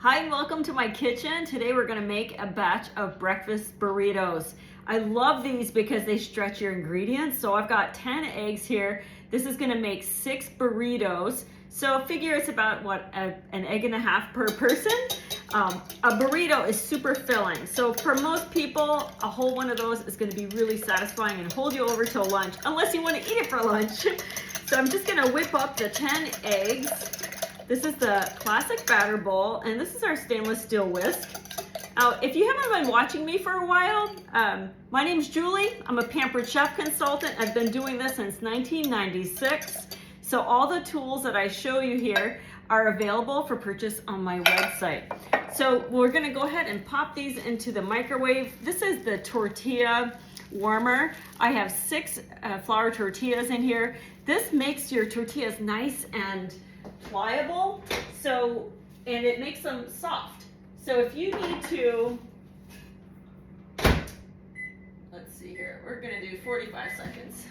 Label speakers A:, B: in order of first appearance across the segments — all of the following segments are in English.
A: Hi and welcome to my kitchen. Today we're going to make a batch of breakfast burritos. I love these because they stretch your ingredients. So I've got 10 eggs here. This is going to make 6 burritos. So figure it's about an egg and a half per person. A burrito is super filling. So for most people, a whole one of those is going to be really satisfying and hold you over till lunch, unless you want to eat it for lunch. So I'm just going to whip up the 10 eggs. This is the classic batter bowl, and this is our stainless steel whisk. Now, if you haven't been watching me for a while, my name's Julie. I'm a Pampered Chef consultant. I've been doing this since 1996. So all the tools that I show you here are available for purchase on my website. So we're gonna go ahead and pop these into the microwave. This is the tortilla warmer. I have 6 flour tortillas in here. This makes your tortillas nice and pliable, and it makes them soft. So if you need to, let's see here, we're gonna do 45 seconds.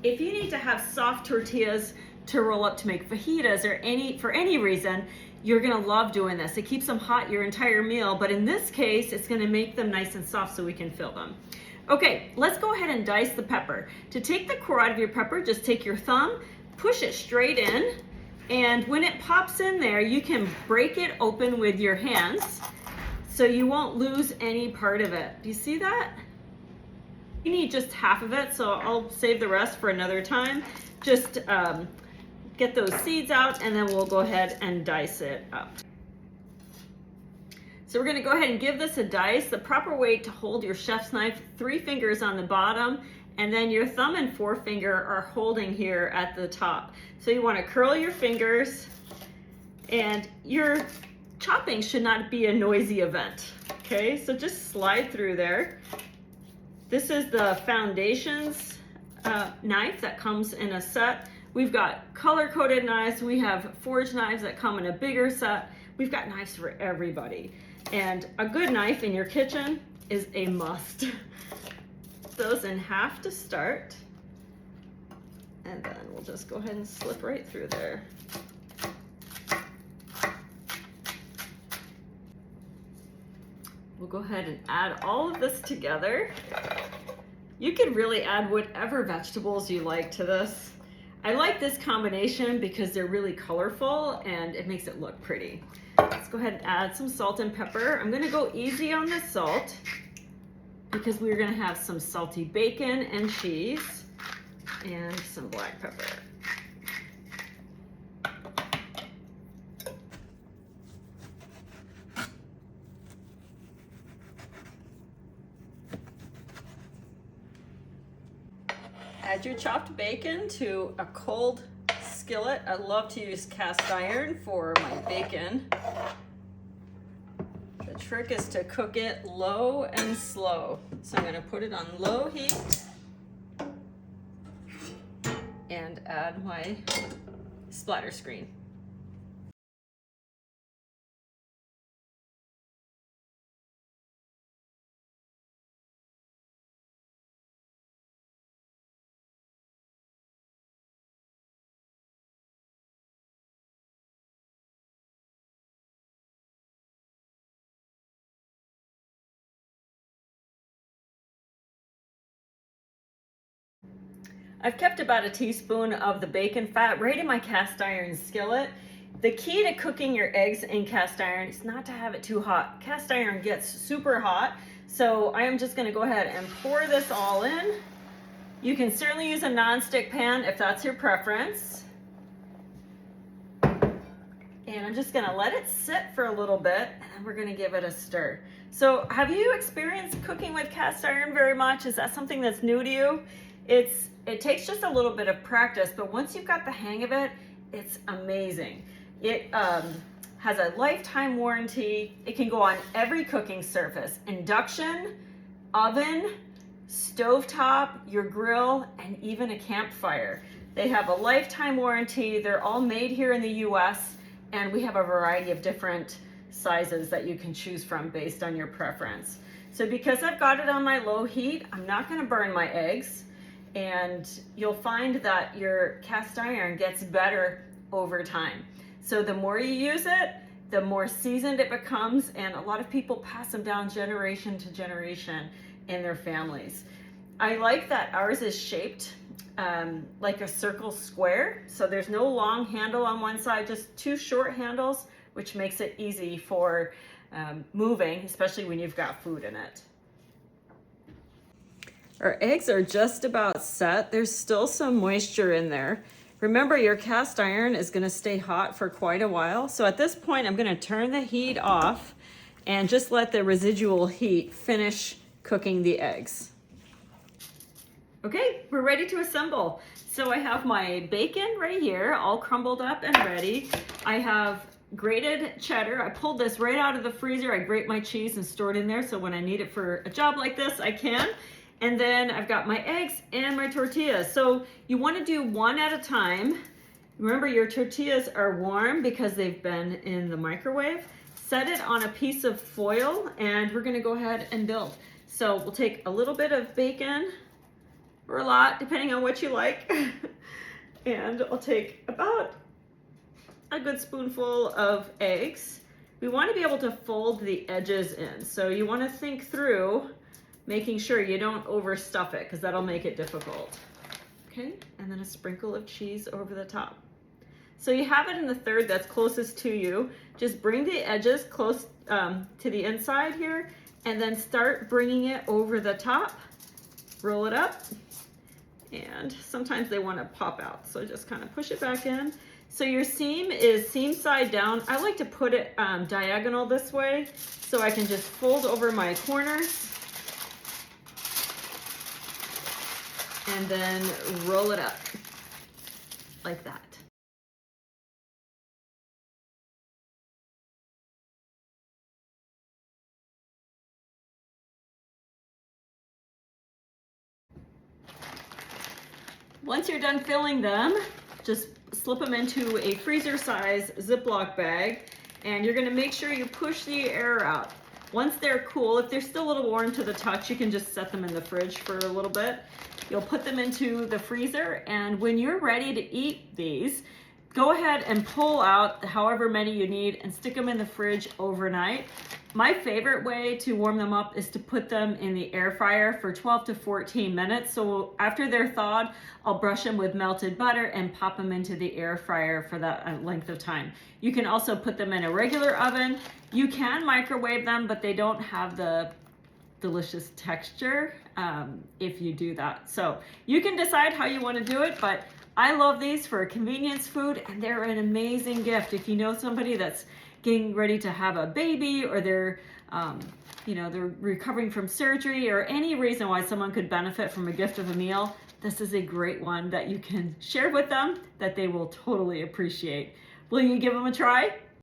A: If you need to have soft tortillas to roll up to make fajitas or for any reason, you're gonna love doing this. It keeps them hot your entire meal, but in this case, it's gonna make them nice and soft so we can fill them. Okay, let's go ahead and dice the pepper. To take the core out of your pepper, just take your thumb, push it straight in, and when it pops in there, you can break it open with your hands so you won't lose any part of it. Do you see that? You need just half of it, so I'll save the rest for another time. Just get those seeds out, and then we'll go ahead and dice it up. So we're gonna go ahead and give this a dice. The proper way to hold your chef's knife, 3 fingers on the bottom, and then your thumb and forefinger are holding here at the top. So you wanna curl your fingers, and your chopping should not be a noisy event, okay? So just slide through there. This is the Foundations knife that comes in a set. We've got color-coded knives. We have forged knives that come in a bigger set. We've got knives for everybody. And a good knife in your kitchen is a must. Those in half to start, and then we'll just go ahead and slip right through there. We'll go ahead and add all of this together. You can really add whatever vegetables you like to this. I like this combination because they're really colorful and it makes it look pretty. Let's go ahead and add some salt and pepper. I'm gonna go easy on the salt because we're gonna have some salty bacon and cheese and some black pepper. Add your chopped bacon to a cold skillet. I love to use cast iron for my bacon. The trick is to cook it low and slow. So I'm gonna put it on low heat and add my splatter screen. I've kept about a teaspoon of the bacon fat right in my cast iron skillet. The key to cooking your eggs in cast iron is not to have it too hot. Cast iron gets super hot, so I am just gonna go ahead and pour this all in. You can certainly use a non-stick pan if that's your preference. And I'm just gonna let it sit for a little bit, and then we're gonna give it a stir. So have you experienced cooking with cast iron very much? Is that something that's new to you? It takes just a little bit of practice, but once you've got the hang of it, it's amazing. It has a lifetime warranty. It can go on every cooking surface: induction, oven, stovetop, your grill, and even a campfire. They have a lifetime warranty. They're all made here in the US, and we have a variety of different sizes that you can choose from based on your preference. So because I've got it on my low heat, I'm not gonna burn my eggs. And you'll find that your cast iron gets better over time. So the more you use it, the more seasoned it becomes, and a lot of people pass them down generation to generation in their families. I like that ours is shaped like a circle square, so there's no long handle on one side, just two short handles, which makes it easy for moving, especially when you've got food in it. Our eggs are just about set. There's still some moisture in there. Remember, your cast iron is going to stay hot for quite a while. So at this point, I'm going to turn the heat off and just let the residual heat finish cooking the eggs. Okay, we're ready to assemble. So I have my bacon right here, all crumbled up and ready. I have grated cheddar. I pulled this right out of the freezer. I grate my cheese and store it in there, so when I need it for a job like this, I can. And then I've got my eggs and my tortillas. So you want to do one at a time. Remember, your tortillas are warm because they've been in the microwave. Set it on a piece of foil and we're going to go ahead and build. So we'll take a little bit of bacon, or a lot, depending on what you like. And I'll take about a good spoonful of eggs. We want to be able to fold the edges in. So you want to think through making sure you don't overstuff it, because that'll make it difficult. Okay, and then a sprinkle of cheese over the top. So you have it in the third that's closest to you. Just bring the edges close to the inside here, and then start bringing it over the top. Roll it up, and sometimes they want to pop out, so just kind of push it back in. So your seam is seam side down. I like to put it diagonal this way, so I can just fold over my corners and then roll it up like that. Once you're done filling them, just slip them into a freezer size Ziploc bag, and you're gonna make sure you push the air out. Once they're cool, if they're still a little warm to the touch, you can just set them in the fridge for a little bit. You'll put them into the freezer, and when you're ready to eat these, go ahead and pull out however many you need and stick them in the fridge overnight. My favorite way to warm them up is to put them in the air fryer for 12 to 14 minutes. So after they're thawed, I'll brush them with melted butter and pop them into the air fryer for that length of time. You can also put them in a regular oven. You can microwave them, but they don't have the delicious texture if you do that. So you can decide how you want to do it, but I love these for a convenience food, and they're an amazing gift. If you know somebody that's getting ready to have a baby, or they're they're recovering from surgery, or any reason why someone could benefit from a gift of a meal, this is a great one that you can share with them that they will totally appreciate. Will you give them a try?